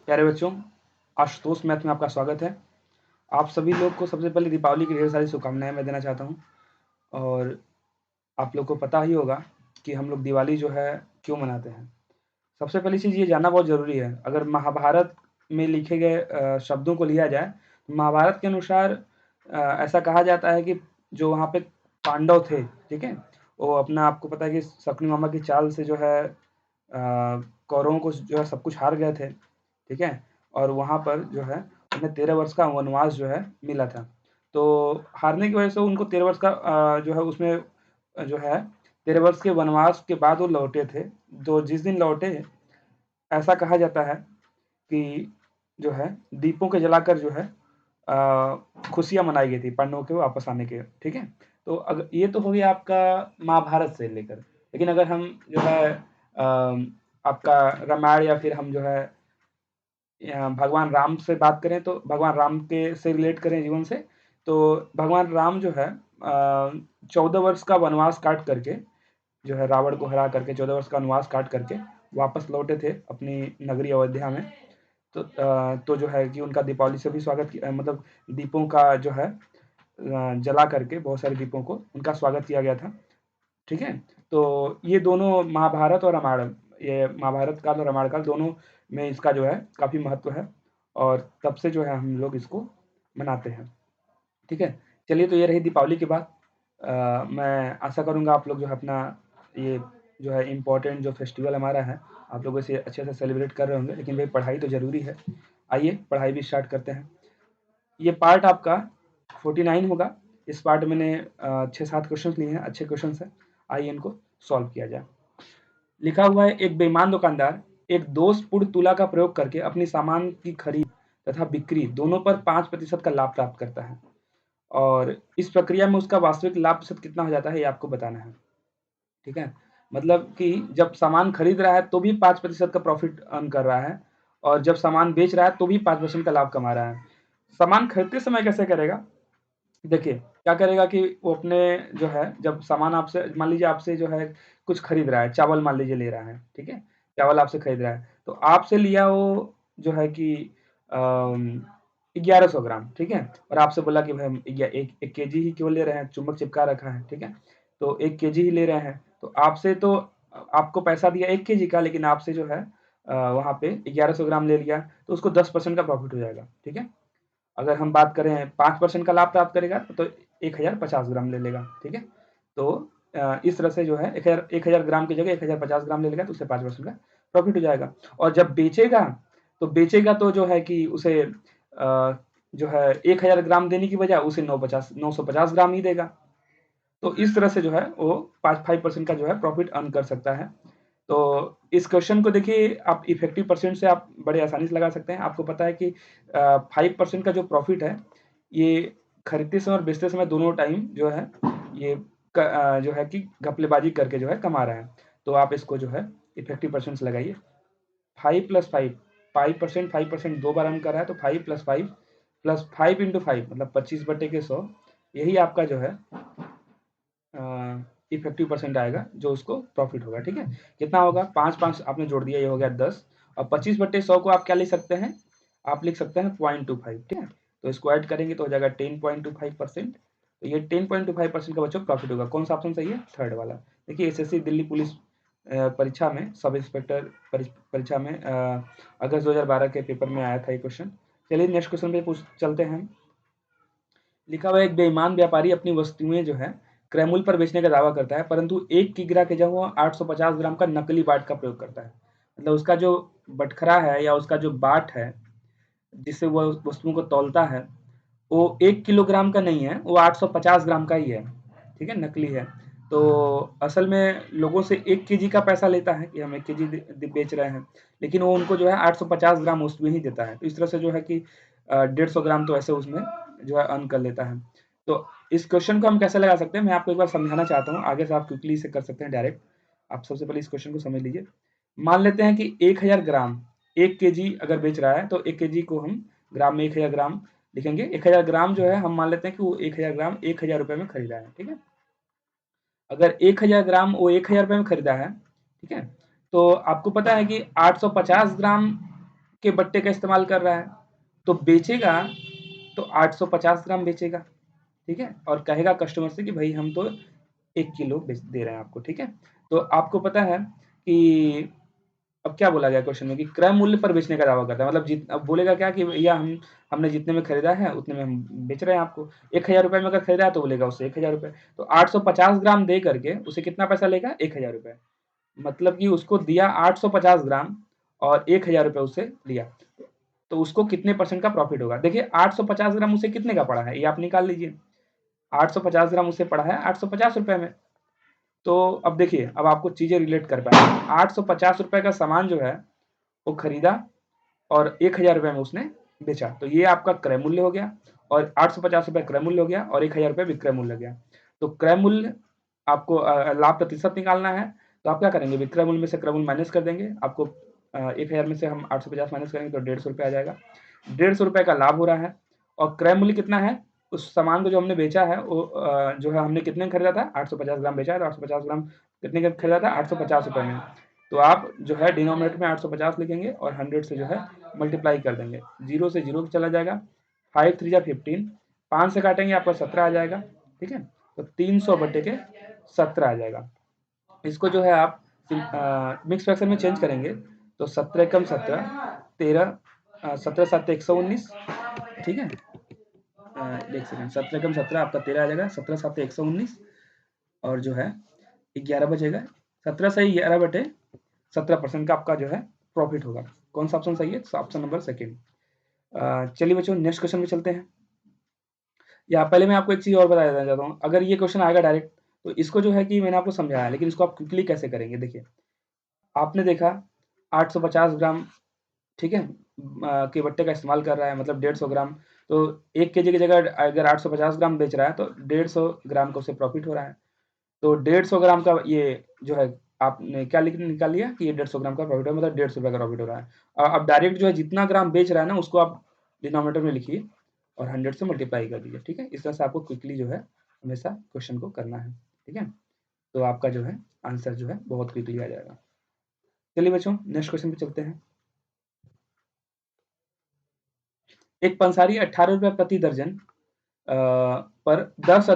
प्यारे बच्चों, आशुतोष मैथ में आपका स्वागत है। आप सभी लोग को सबसे पहले दीपावली की ढेर सारी शुभकामनाएँ मैं देना चाहता हूँ। और आप लोग को पता ही होगा कि हम लोग दिवाली जो है क्यों मनाते हैं। सबसे पहली चीज़ ये जानना बहुत ज़रूरी है। अगर महाभारत में लिखे गए शब्दों को लिया जाए, तो महाभारत के अनुसार ऐसा कहा जाता है कि जो वहाँ पे पांडव थे, ठीक है? वो अपना आपको पता है कि शकुनी मामा की चाल से जो है कौरवों को जो है सब कुछ हार गए थे, ठीक है? और वहाँ पर जो है उन्हें 13 वर्ष का वनवास जो है मिला था। तो हारने की वजह से उनको 13 वर्ष का जो है उसमें जो है 13 वर्ष के वनवास के बाद वो लौटे थे। तो जिस दिन लौटे, ऐसा कहा जाता है कि जो है दीपों के जलाकर जो है खुशियाँ मनाई गई थी पांडवों के वापस आने के, ठीक है? तो ये तो हो गया आपका महाभारत से लेकर। लेकिन अगर हम जो है आपका रामायण या फिर हम जो है भगवान राम से बात करें, तो भगवान राम के से रिलेट करें जीवन से, तो भगवान राम जो है 14 वर्ष का वनवास काट करके जो है रावण को हरा करके 14 वर्ष का वनवास काट करके वापस लौटे थे अपनी नगरी अयोध्या में। तो जो है कि उनका दीपावली से भी स्वागत किया, मतलब दीपों का जो है जला करके बहुत सारे दीपों को उनका स्वागत किया गया था, ठीक है? तो ये दोनों महाभारत और रामायण, ये महाभारत काल और रामायण काल दोनों में इसका जो है काफ़ी महत्व है। और तब से जो है हम लोग इसको मनाते हैं, ठीक है? चलिए, तो ये रही दीपावली की बात। मैं आशा करूँगा आप लोग जो है अपना ये जो है इम्पोर्टेंट जो फेस्टिवल हमारा है, आप लोग इसे अच्छे से सेलिब्रेट कर रहे होंगे। लेकिन भाई पढ़ाई तो ज़रूरी है। आइए पढ़ाई भी स्टार्ट करते हैं। ये पार्ट आपका 49 होगा। इस पार्ट में मैंने 6-7 क्वेश्चंस लिए हैं, अच्छे क्वेश्चंस हैं। आइए इनको सॉल्व किया जाए। लिखा हुआ है, एक बेईमान दुकानदार एक दोषपूर्ण तुला का प्रयोग करके अपनी सामान की खरीद तथा बिक्री दोनों पर 5% का लाभ प्राप्त करता है, और इस प्रक्रिया में उसका वास्तविक लाभ प्रतिशत कितना हो जाता है, ये आपको बताना है, ठीक है? मतलब कि जब सामान खरीद रहा है तो भी 5% का प्रॉफिट अर्न कर रहा है, और जब सामान बेच रहा है तो भी 5% का लाभ कमा रहा है। सामान खरीदते समय कैसे करेगा? देखिए, क्या करेगा कि वो अपने जो है जब सामान आपसे मान लीजिए आपसे जो है कुछ खरीद रहा है, चावल मान लीजिए ले रहा है, ठीक है? चावल आपसे खरीद रहा है, तो आपसे लिया वो जो है कि 1100 ग्राम, ठीक है? और आपसे बोला कि भाई हम 1 केजी ही क्यों ले रहे हैं, चुम्बक चिपका रखा है, ठीक है? तो 1 केजी ही ले रहे हैं, तो आपसे तो आपको पैसा दिया 1 केजी का, लेकिन आपसे जो है वहाँ पे 1100 ग्राम ले लिया, तो उसको 10% का प्रॉफिट हो जाएगा, ठीक है? अगर हम बात करें 5% का लाभ प्राप्त करेगा तो 1050 ग्राम ले लेगा, ठीक है? तो इस तरह से जो है 1000 ग्राम की जगह 1050 ग्राम ले लेगा, तो उससे 5% का प्रॉफिट हो जाएगा। और जब बेचेगा तो जो है कि उसे जो है 1000 ग्राम देने की बजाय उसे 950 ग्राम ही देगा। तो इस तरह से जो है वो 5% का जो है प्रॉफिट अर्न कर सकता है। तो इस क्वेश्चन को देखिए, आप इफेक्टिव परसेंट से आप बड़े आसानी से लगा सकते हैं। आपको पता है कि 5% का जो प्रॉफिट है, ये खरीदते समय और बेचते समय दोनों टाइम जो है ये जो है कि घपलेबाजी करके जो है कमा रहा है। तो आप इसको जो है इफेक्टिव परसेंट से लगाइए। 5 प्लस 5, 5% दो बार अर्न कर रहा है, तो 5 प्लस 5 इंटू 5 मतलब 25/100, यही आपका जो है इफेक्टिव परसेंट आएगा, जो उसको प्रॉफिट होगा, ठीक है? कितना होगा? 5 आपने जोड़ दिया, ये हो गया 10। और 25/100 को आप क्या लिख सकते हैं? आप लिख सकते हैं 0.25, ठीक है? तो इसको ऐड करेंगे तो हो जाएगा 10.25%। तो ये 10.25% का बच्चों प्रॉफिट होगा। कौन सा ऑप्शन सही है? थर्ड वाला। देखिए, एसएससी दिल्ली पुलिस परीक्षा में सब इंस्पेक्टर परीक्षा में अगस्त 2012 के पेपर में आया था ये क्वेश्चन। चलिए नेक्स्ट क्वेश्चन पे चलते हैं। लिखा हुआ है, एक बेईमान व्यापारी अपनी वस्तुएं जो है क्रय मूल्य पर बेचने का दावा करता है, परंतु 1 किग्रा के जगह वो 850 ग्राम का नकली बाट का प्रयोग करता है। मतलब उसका जो बटखरा है या उसका जो बाट है, जिससे वो वस्तुओं को तौलता है, वो 1 किलोग्राम का नहीं है, वो 850 ग्राम का ही है, ठीक है? नकली है। तो असल में लोगों से 1 केजी का पैसा लेता है कि हम 1 केजी बेच रहे हैं, लेकिन वो उनको जो है 850 ग्राम वस्तुएं ही देता है। तो इस तरह से जो है कि 150 ग्राम तो ऐसे उसमें जो है अर्न कर लेता है। तो इस क्वेश्चन को हम कैसे लगा सकते हैं, मैं आपको एक बार समझाना चाहता हूँ। आगे से आप क्विकली इसे कर सकते हैं डायरेक्ट। आप सबसे पहले इस क्वेश्चन को समझ लीजिए। मान लेते हैं कि 1000 ग्राम 1 केजी अगर बेच रहा है, तो 1 केजी को हम ग्राम में 1000 ग्राम लिखेंगे। 1000 ग्राम जो है हम मान लेते हैं कि वो 1000 ग्राम 1000 रुपए में खरीदा है, ठीक है? अगर 1000 ग्राम वो 1000 रुपए में खरीदा है, ठीक है? तो आपको पता है कि 850 ग्राम के बट्टे का इस्तेमाल कर रहा है, तो बेचेगा तो 850 ग्राम बेचेगा, ठीक है, और कहेगा कस्टमर से कि भाई हम तो 1 किलो बेच दे रहे हैं आपको, ठीक है। तो आपको पता है कि अब क्या बोला गया क्वेश्चन में कि क्रय मूल्य पर बेचने का दावा करता है, मतलब अब बोलेगा क्या कि भैया हमने जितने में खरीदा है उतने में हम बेच रहे हैं आपको। 1000 रुपये में अगर खरीदा है तो बोलेगा उससे 1000 रुपये, तो 850 ग्राम दे करके उसे कितना पैसा लेगा, 1000 रुपये। मतलब कि उसको दिया 850 ग्राम और 1000 रुपये उसे लिया, तो उसको कितने परसेंट का प्रॉफिट होगा। देखिए 850 ग्राम उसे कितने का पड़ा है ये आप निकाल लीजिए। 850 ग्राम उसे पड़ा है 850 रुपये में। तो अब देखिए, अब आपको चीजें रिलेट कर पाए। 850 रुपये का सामान जो है वो खरीदा और 1000 रुपये में उसने बेचा, तो ये आपका क्रय मूल्य हो गया, और 850 रुपये क्रय मूल्य हो गया और 1000 रुपये विक्रय मूल्य हो गया। तो क्रय मूल्य आपको लाभ प्रतिशत निकालना है, तो आप क्या करेंगे, विक्रय मूल्य में से क्रय मूल्य माइनस कर देंगे। आपको 1000 में से हम 850 माइनस करेंगे तो 150 रुपये आ जाएगा। 150 रुपये का लाभ हो रहा है, और क्रय मूल्य कितना है, उस सामान को जो हमने बेचा है वो जो है हमने कितने में खरीदा था, 850 ग्राम बेचा है, तो 850 ग्राम कितने का खरीदा था, 850 रुपये में। तो आप जो है डिनोमिनेटर में 850 लिखेंगे और 100 से जो है मल्टीप्लाई कर देंगे, 0 से 0 चला जाएगा, 5 3 जा 15, 5 से काटेंगे आपका 17 आ जाएगा, ठीक है। तो 300 बटे के 17 आ जाएगा। इसको जो है आप मिक्स फ्रैक्शन में चेंज करेंगे तो 17 कम 17 13, 17 7 119, ठीक है। एक सेकंड, 17 कम 17 आपका 13 आ जाएगा, 17 7 119, और जो है 11 बचेगा, 17 से 11 बटे 17% का आपका जो है प्रॉफिट होगा। कौन सा ऑप्शन सही है, ऑप्शन नंबर सेकेंड। चलिए बच्चों नेक्स्ट क्वेश्चन पे चलते हैं। या पहले मैं आपको एक चीज और बता देना चाहता हूँ, अगर ये क्वेश्चन आएगा डायरेक्ट तो इसको जो है कि मैंने आपको समझाया, लेकिन इसको आप क्विकली कैसे करेंगे। देखिए आपने देखा 850 ग्राम, ठीक है, के बट्टे का इस्तेमाल कर रहा है, मतलब 150 ग्राम, तो 1 केजी की जगह अगर 850 ग्राम बेच रहा है तो 150 ग्राम का उसे प्रॉफिट हो रहा है। तो 150 ग्राम का ये जो है आपने क्या निकाल लिया कि ये 150 ग्राम का प्रॉफिट है, मतलब 150 रुपये का प्रॉफिट हो रहा है। अब डायरेक्ट जो है जितना ग्राम बेच रहा है ना उसको आप डिनोमिनेटर में लिखिए और 100 से मल्टीप्लाई कर दीजिए, ठीक है। इस तरह से आपको क्विकली जो है हमेशा क्वेश्चन को करना है, ठीक है। तो आपका जो है आंसर जो है बहुत क्विकली आ जाएगा। चलिए बच्चों नेक्स्ट क्वेश्चन पे चलते हैं। एक पंसारी 18 रुपये प्रति दर्जन पर 10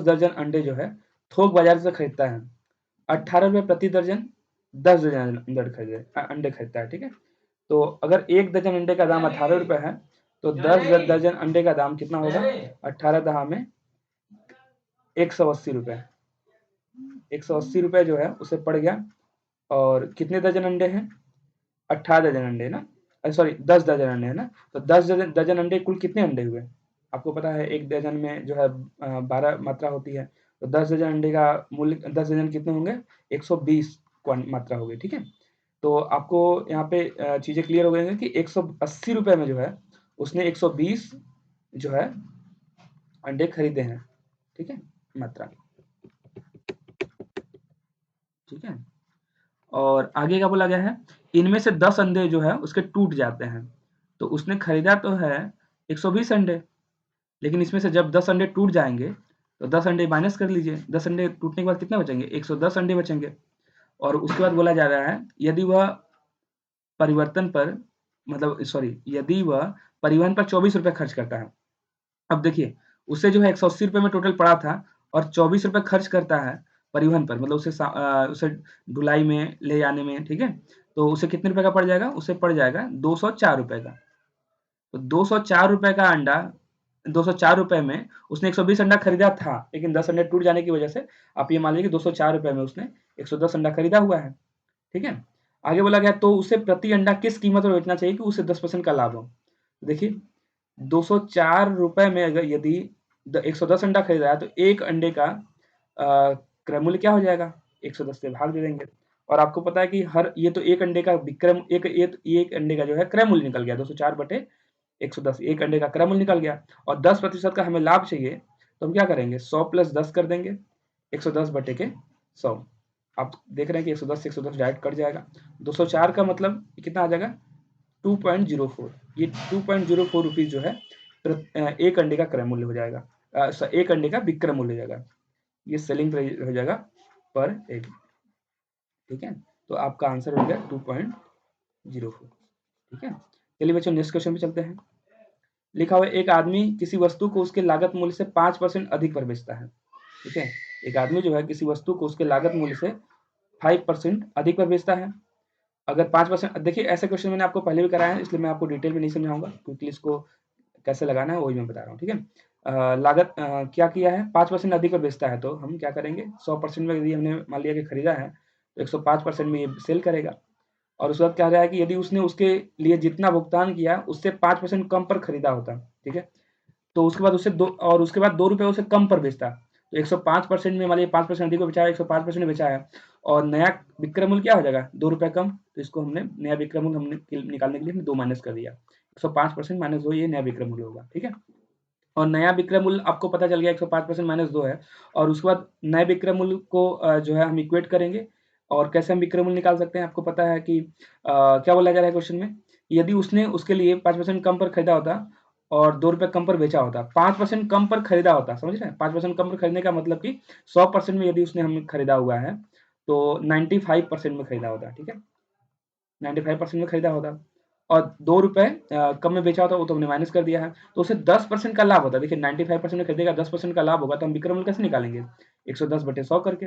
दर्जन अंडे जो है थोक बाजार से खरीदता है। 18 रुपये प्रति दर्जन 10 दर्जन अंडे खरीदता है, ठीक है। तो अगर 1 दर्जन अंडे का दाम 18 रुपये है तो 10 दर्जन अंडे का दाम कितना होगा, 18 दहा में 180 रुपये। 180 रुपये जो है उसे पड़ गया, और कितने दर्जन अंडे हैं, 18 दर्जन अंडे ना, सॉरी 10 दर्जन अंडे है ना, तो 10 दर्जन अंडे कुल कितने अंडे हुए, आपको पता है एक दर्जन में जो है 12 मात्रा होती है, तो 10 दर्जन अंडे का मूल्य 10 दर्जन कितने होंगे, 120 मात्रा होगी, ठीक है। तो आपको यहाँ पे चीज़ें क्लियर हो गई कि 180 रुपये में जो है उसने 120 जो है अंडे खरीदे हैं, ठीक है, मात्रा, ठीक है। और आगे क्या बोला गया है, इनमें से 10 अंडे जो है उसके टूट जाते हैं, तो उसने खरीदा तो है 120 अंडे, लेकिन इसमें से जब 10 अंडे टूट जाएंगे तो 10 अंडे माइनस कर लीजिए, 10 अंडे टूटने के बाद कितना बचेंगे, 110 अंडे बचेंगे। और उसके बाद बोला जा रहा है यदि वह परिवर्तन पर मतलब सॉरी यदि वह परिवहन पर 24 रुपये खर्च करता है। अब देखिए उसे जो है 180 रुपये में टोटल पड़ा था और 24 रुपये खर्च करता है परिवहन पर, मतलब उसे ढुलाई में ले जाने में, ठीक है। तो उसे कितने रुपए का पड़ जाएगा, उसे पड़ जाएगा 204 रुपये का। तो 204 रुपये का अंडा, 204 रुपये में उसने 120 अंडा खरीदा था, लेकिन 10 अंडे टूट जाने की वजह से आप ये मान लीजिए कि 204 रुपये में उसने 110 अंडा खरीदा हुआ है, ठीक है। आगे बोला गया तो उसे प्रति अंडा किस कीमत पर बेचना चाहिए कि उसे 10% का लाभ हो। देखिए 204 रुपये में अगर यदि 110 अंडा खरीदा है तो एक अंडे का क्रय मूल्य क्या हो जाएगा, 110 से भाग दे देंगे। और आपको पता है कि हर ये तो एक अंडे का विक्रय एक अंडे का जो है क्रय मूल्य निकल गया 204 बटे 110, एक अंडे का क्रय मूल्य निकल गया, और 10% का हमें लाभ चाहिए, तो हम क्या करेंगे 100 प्लस 10 कर देंगे, 110 बटे के 100। आप देख रहे हैं कि 110 से 110 डायरेक्ट कट जाएगा, 204 का मतलब कितना आ जाएगा 2.04, ये 2.04 रुपीज जो है एक अंडे का क्रय मूल्य हो जाएगा, एक अंडे का विक्रय मूल्य हो जाएगा, ये सेलिंग प्राइस हो जाएगा पर एग, ठीक है। तो आपका आंसर हो गया 2.04, ठीक है। चलिए बच्चों नेक्स्ट क्वेश्चन पे चलते हैं। लिखा हुआ है एक आदमी किसी वस्तु को उसके लागत मूल्य से 5% अधिक पर बेचता है। ठीक है, एक आदमी जो है किसी वस्तु को उसके लागत मूल्य से 5% अधिक पर बेचता है। अगर 5% देखिए ऐसे क्वेश्चन मैंने आपको पहले भी कराया है, इसलिए मैं आपको डिटेल में नहीं समझाऊंगा, क्योंकि इसको कैसे लगाना है वही मैं बता रहा हूँ। ठीक है, लागत क्या किया है, 5% अधिक पर बेचता है, तो हम क्या करेंगे, 100% में यदि हमने मान लिया कि खरीदा है तो 105% में ये सेल करेगा। और उसके बाद क्या रहा है कि यदि उसने उसके लिए जितना भुगतान किया उससे 5% कम पर खरीदा होता, ठीक है, तो उसके बाद उसके बाद 2 रुपये उसे कम पर बेचता, तो 105% में मान लीजिए 5% अधिक को बेचा है, 105% में बेचा है, और नया विक्रय मूल्य क्या हो जाएगा, 2 रुपये कम, तो इसको हमने नया विक्रय मूल्य हमने निकालने के लिए हमने 2 माइनस कर दिया, 105% माइनस 2 ये नया विक्रय मूल्य होगा। ठीक है, और नया विक्रय मूल्य आपको पता चल गया 105% माइनस 2 है, और उसके बाद नए विक्रय मूल्य को जो है हम इक्वेट करेंगे, और कैसे हम विक्रय मूल्य निकाल सकते हैं, आपको पता है कि क्या बोला जा रहा है क्वेश्चन में, यदि उसने उसके लिए 5% कम पर खरीदा होता और 2 रुपये कम पर बेचा होता, 5% कम पर खरीदा होता, समझ रहे हैं, 5% कम पर खरीदने का मतलब कि 100% में यदि उसने हमें खरीदा हुआ है तो 95% में खरीदा होता। ठीक है, 95% में खरीदा होता, और 2 रुपये कम में बेचा होता, वो तो हमने माइनस कर दिया है, तो उसे 10% का लाभ होता है। देखिए 95% में खरीदेगा, 10% का लाभ होगा, तो हम विक्रय मूल्य कैसे निकालेंगे, 110/100 करके,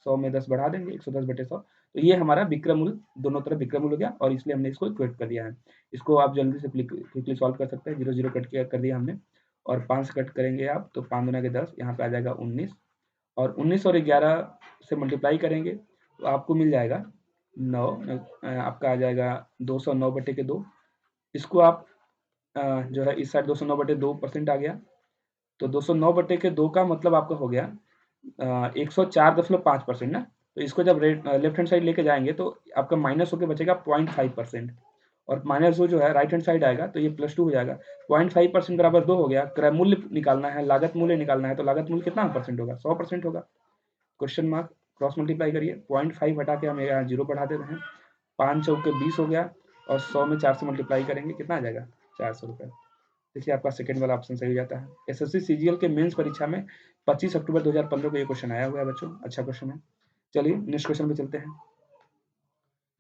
100 में 10 बढ़ा देंगे, 110/100, तो ये हमारा विक्रय मूल्य, दोनों तरफ विक्रय मूल्य हो गया, और इसलिए हमने इसको इक्वेट कर दिया है। इसको आप जल्दी से क्विकली सॉल्व कर सकते हैं, 0 0 कट कर दिया हमने, और 5 से कट करेंगे आप, तो 5 दूना के 10, यहाँ पे आ जाएगा 19, और 19 और 11 से मल्टीप्लाई करेंगे तो आपको मिल जाएगा 9, आपका आ जाएगा 209/2। इसको आप जो है इस साइड 209/2% आ गया, तो 209/2 का मतलब आपका हो गया 104.5% ना, तो इसको जब लेफ्ट हैंड साइड लेके जाएंगे तो आपका माइनस होकर बचेगा 0.5%, और माइनस जो है राइट हैंड साइड आएगा तो ये +2 हो जाएगा, 0.5% बराबर 2 हो गया। क्रय मूल्य निकालना है, लागत मूल्य निकालना है, तो लागत मूल्य कितना परसेंट होगा, 100% होगा। क्वेश्चन मार्क क्रॉस मल्टीप्लाई करिए, 0.5 हटा के हम यहाँ 0 बढ़ा देते हैं, 5 चौके 20 हो गया, और 100 में 4 से मल्टीप्लाई करेंगे, कितना आ जाएगा, 400 रुपये। देखिए आपका सेकंड वाला ऑप्शन सही हो जाता है। एसएससी सीजीएल के मेंस परीक्षा में 25 अक्टूबर 2015 को ये क्वेश्चन आया हुआ है बच्चों, अच्छा क्वेश्चन है। चलिए नेक्स्ट क्वेश्चन पे चलते हैं।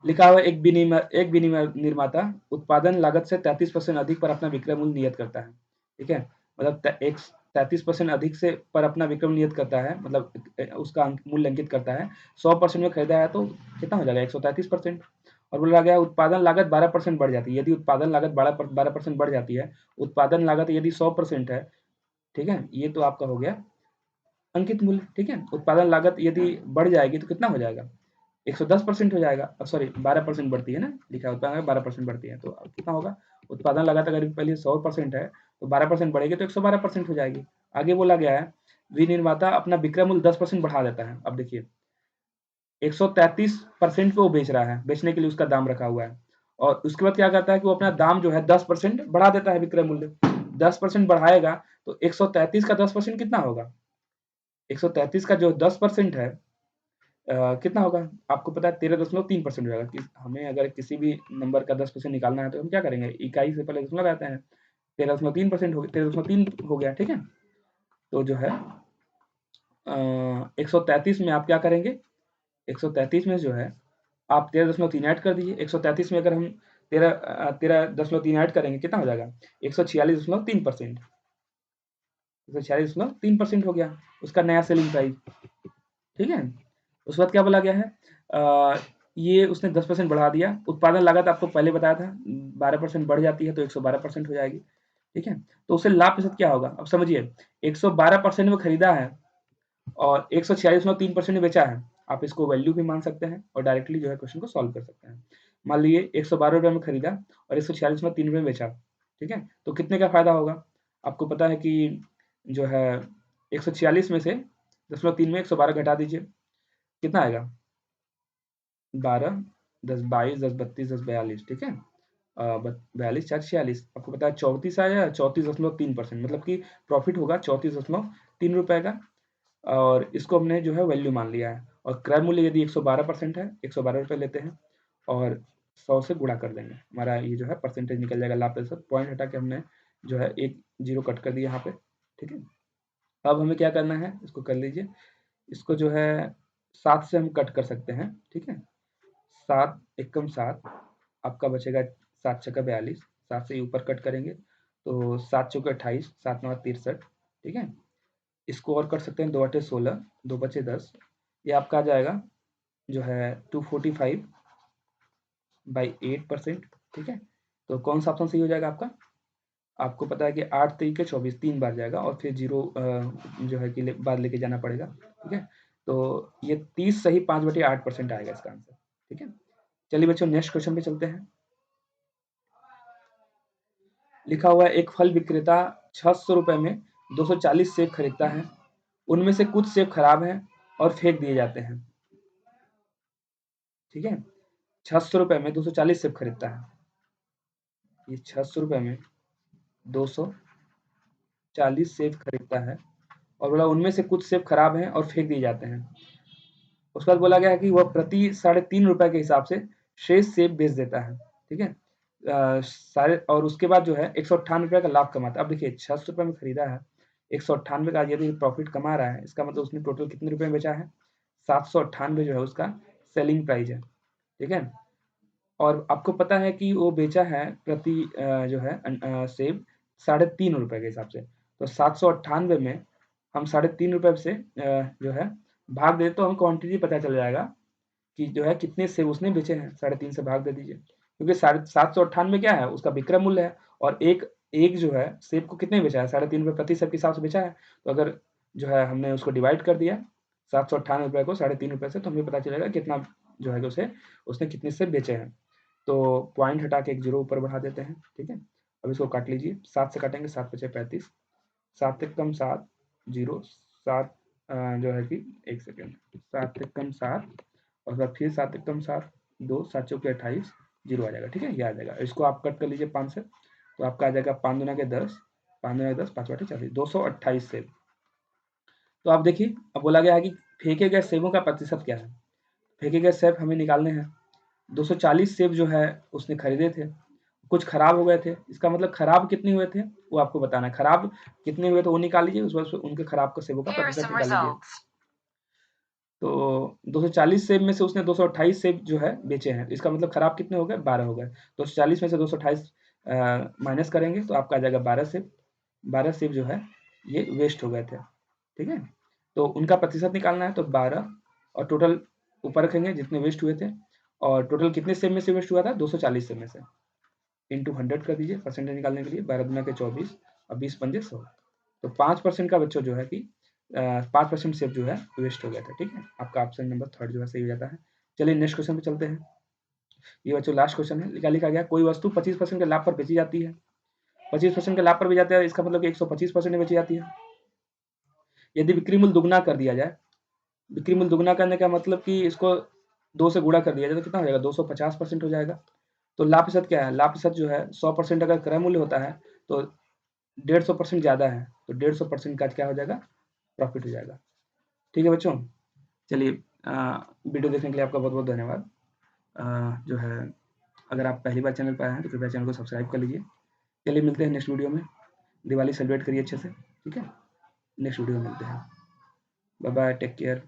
लिखा हुआ एक विनिर्माता उत्पादन लागत से 33% अधिक पर अपना विक्रय मूल्य नियत करता है। ठीक है, मतलब एक 33% अधिक से पर अपना विक्रय नियत करता है, मतलब उसका मूल्य अंकित करता है, 100% में खरीदा है तो कितना हो जाएगा, 133%। और बोला गया उत्पादन लागत 12% बढ़ जाती है, यदि उत्पादन लागत 12% बढ़ जाती है, उत्पादन लागत यदि 100% है, ठीक है, ये तो आपका हो गया अंकित मूल्य। ठीक है, उत्पादन लागत यदि बढ़ जाएगी तो कितना हो जाएगा, 110% हो जाएगा, अब सॉरी 12% बढ़ती है ना, लिखा होता है 12% बढ़ती है, तो अब कितना होगा, उत्पादन लागत अगर पहले 100% है तो 12% बढ़ेगी तो 112% हो जाएगी। आगे बोला गया है विनिर्माता अपना विक्रय मूल्य 10% बढ़ा देता है। अब देखिए 133% पे वो बेच रहा है, बेचने के लिए उसका दाम रखा हुआ है, और उसके बाद क्या करता है कि वो अपना दाम जो है 10% बढ़ा देता है, विक्रय मूल्य 10% बढ़ाएगा, तो 133 का 10% कितना होगा, 133 का जो 10% है कितना होगा, आपको पता है 13.3% हो जाएगा। हमें अगर किसी भी नंबर का 10% निकालना है तो हम क्या करेंगे, इकाई से पहले दशमलव लगाते हैं, 13.3% हो गया, 13.3 हो गया। ठीक है, तो जो है 133 में आप क्या करेंगे, 133 में जो है आप 13.3 ऐड कर दीजिए, 133 में अगर हम 13.3 ऐड करेंगे कितना हो जाएगा, 146.3%, 146.3% हो गया उसका नया सेलिंग प्राइस। ठीक है, उसके बाद क्या बोला गया है, ये उसने 10% बढ़ा दिया, उत्पादन लागत आपको पहले बताया था 12% बढ़ जाती है तो 112% हो जाएगी। ठीक है, तो उससे लाभ प्रतिशत क्या होगा, अब समझिए 112% में खरीदा है और 146.3% में बेचा है, आप इसको वैल्यू भी मान सकते हैं और डायरेक्टली जो है क्वेश्चन को सॉल्व कर सकते हैं। मान लीजिए 112 रुपये में खरीदा और 146.3 रुपये में बेचा, ठीक है, तो कितने का फायदा होगा, आपको पता है कि जो है 146 में से 0.3 में 112 घटा दीजिए, कितना आएगा, 12, 10 22, 10 32, 10 42, ठीक है, 42 4 46, आपको पता है 34 आया, 34.3%, मतलब कि प्रॉफिट होगा 34.3 रुपए का, और इसको हमने जो है वैल्यू मान लिया है, और क्रय मूल्य यदि 112% है, 112 रुपये लेते हैं और 100 से गुणा कर देंगे, हमारा ये जो है परसेंटेज निकल जाएगा, लाभ प्रतिशत, पॉइंट हटा के हमने जो है एक जीरो कट कर दिया यहाँ पे। ठीक है, अब हमें क्या करना है, इसको कर लीजिए, इसको जो है 7 से हम कट कर सकते हैं। ठीक है, 7 एकम 7, आपका बचेगा 7 छक्का 42, 7 से ऊपर कट करेंगे तो 7 चौके 28, 7 9 63, ठीक है। इसको और कर सकते हैं, 2 8 16, 2 बचे 10, ये आपका आ जाएगा जो है 245/8%, ठीक है। तो कौन सा ऑप्शन सही हो जाएगा आपका? आपको पता है कि 8 3 के 24 3 बार जाएगा और फिर 0 जो है कि बाद लेके जाना पड़ेगा, ठीक है। तो ये 30 सही 5/8% आएगा इसका आंसर, ठीक है। चलिए बच्चों नेक्स्ट क्वेश्चन पे चलते हैं। लिखा हुआ है एक फल विक्रेता 600 रुपए में 240 सेब खरीदता है, उनमें से कुछ सेब खराब हैं और फेंक दिए जाते हैं, ठीक है। 600 रुपए में 240 सेब खरीदता है, ये 600 रुपए में 240 सेब खरीदता है और बोला उनमें से कुछ सेब खराब हैं और फेंक दिए जाते हैं। उसके बाद बोला गया है कि वह प्रति 3.5 रुपए के हिसाब से शेष सेब बेच देता है, ठीक है। सारे और उसके बाद जो है 198 रुपए का लाभ कमाता है। अब देखिए 600 रुपए में खरीदा है, 198 का यदि प्रॉफिट कमा रहा है, इसका मतलब उसने टोटल कितने रुपए में बेचा है? 798 जो है उसका सेलिंग प्राइस है, ठीक है। और आपको पता है कि वो बेचा है प्रति जो है सेब 3.5 रुपए के हिसाब से। तो 798 में हम 3.5 रुपए से जो है भाग दे तो हमें क्वांटिटी पता चल जाएगा कि जो है कितने सेब उसने बेचे हैं। 3.5 से भाग दे दीजिए, क्योंकि 798 क्या है उसका विक्रय मूल्य है और एक जो है सेब को कितने बेचा है? 3.5 रुपए प्रति सेब के हिसाब से बेचा है। तो अगर जो है हमने उसको डिवाइड कर दिया 798 रुपए को 3.5 रुपए से, तो हमें पता चलेगा कितना जो है उसे उसने कितने सेब बेचे हैं। तो पॉइंट हटा के एक जीरो ऊपर बढ़ा देते हैं, ठीक है। अब इसको काट लीजिए, 7 से काटेंगे 7 5 35, 7 से कम 7 जीरो 7 जो है कि 1 सेकेंड, 7 से कम 7 और फिर 7 से कम 7 2 7 चौके 28 जीरो आ जाएगा, ठीक है। ये आ जाएगा, इसको आप कट कर लीजिए 5 से, तो आपका आ जाएगा 5 दूना के 10, 5 दूना के 10 5 बटे 40, 228 सेब। तो आप देखिए अब बोला गया है कि फेंके गए सेबों का प्रतिशत क्या है। फेंके गए सेब हमें निकालने हैं। 240 सेब जो है उसने खरीदे थे, कुछ खराब हो गए थे, इसका मतलब खराब कितने हुए थे वो आपको बताना है। खराब कितने हुए थे वो निकाल लीजिए, उस वजह उनके खराब का सेबों का प्रतिशत निकाल लीजिए। तो 240 सेब में से उसने 228 सेब जो है बेचे हैं, इसका मतलब खराब कितने हो गए? 12 हो गए। 240 में से 228 माइनस करेंगे तो आपका आ जाएगा 12 सेब। 12 सेब जो है ये वेस्ट हो गए थे, ठीक है। तो उनका प्रतिशत निकालना है, तो 12 और टोटल ऊपर रखेंगे जितने वेस्ट हुए थे, और टोटल कितने सेब में से वेस्ट हुआ था? 240 सेब में से, इंटू 100 कर दीजिए परसेंटेज निकालने के लिए। 12 दूना के 24 और 20 पंजे 100। तो 5% का बच्चों जो है कि 5% सेब जो है वेस्ट हो गया था, ठीक है। आपका ऑप्शन नंबर 3 जो है सही हो जाता है। चलिए नेक्स्ट क्वेश्चन पे चलते हैं। ये बच्चों लास्ट क्वेश्चन है। लिखा गया कोई वस्तु 25% के लाभ पर बेची जाती है। 25% के लाभ पर बेची जाती है, इसका मतलब कि 125% में बेची जाती है। यदि बिक्री मूल्य दुगना कर दिया जाए, बिक्री मूल्य दुगना करने का मतलब कि इसको 2 से गुणा कर दिया जाए तो कितना हो जाएगा? 250% हो जाएगा। तो लाभ प्रतिशत क्या है? लाभ प्रतिशत जो है 100% अगर क्रय मूल्य होता है तो 150% ज़्यादा है, तो 150% का क्या हो जाएगा? प्रॉफिट हो जाएगा, ठीक है बच्चों। चलिए वीडियो देखने के लिए आपका बहुत बहुत धन्यवाद। जो है अगर आप पहली बार चैनल पर आए हैं तो कृपया चैनल को सब्सक्राइब कर लीजिए। चलिए मिलते हैं नेक्स्ट वीडियो में। दिवाली सेलिब्रेट करिए अच्छे से, ठीक है। नेक्स्ट वीडियो में मिलते हैं। Bye bye, take care.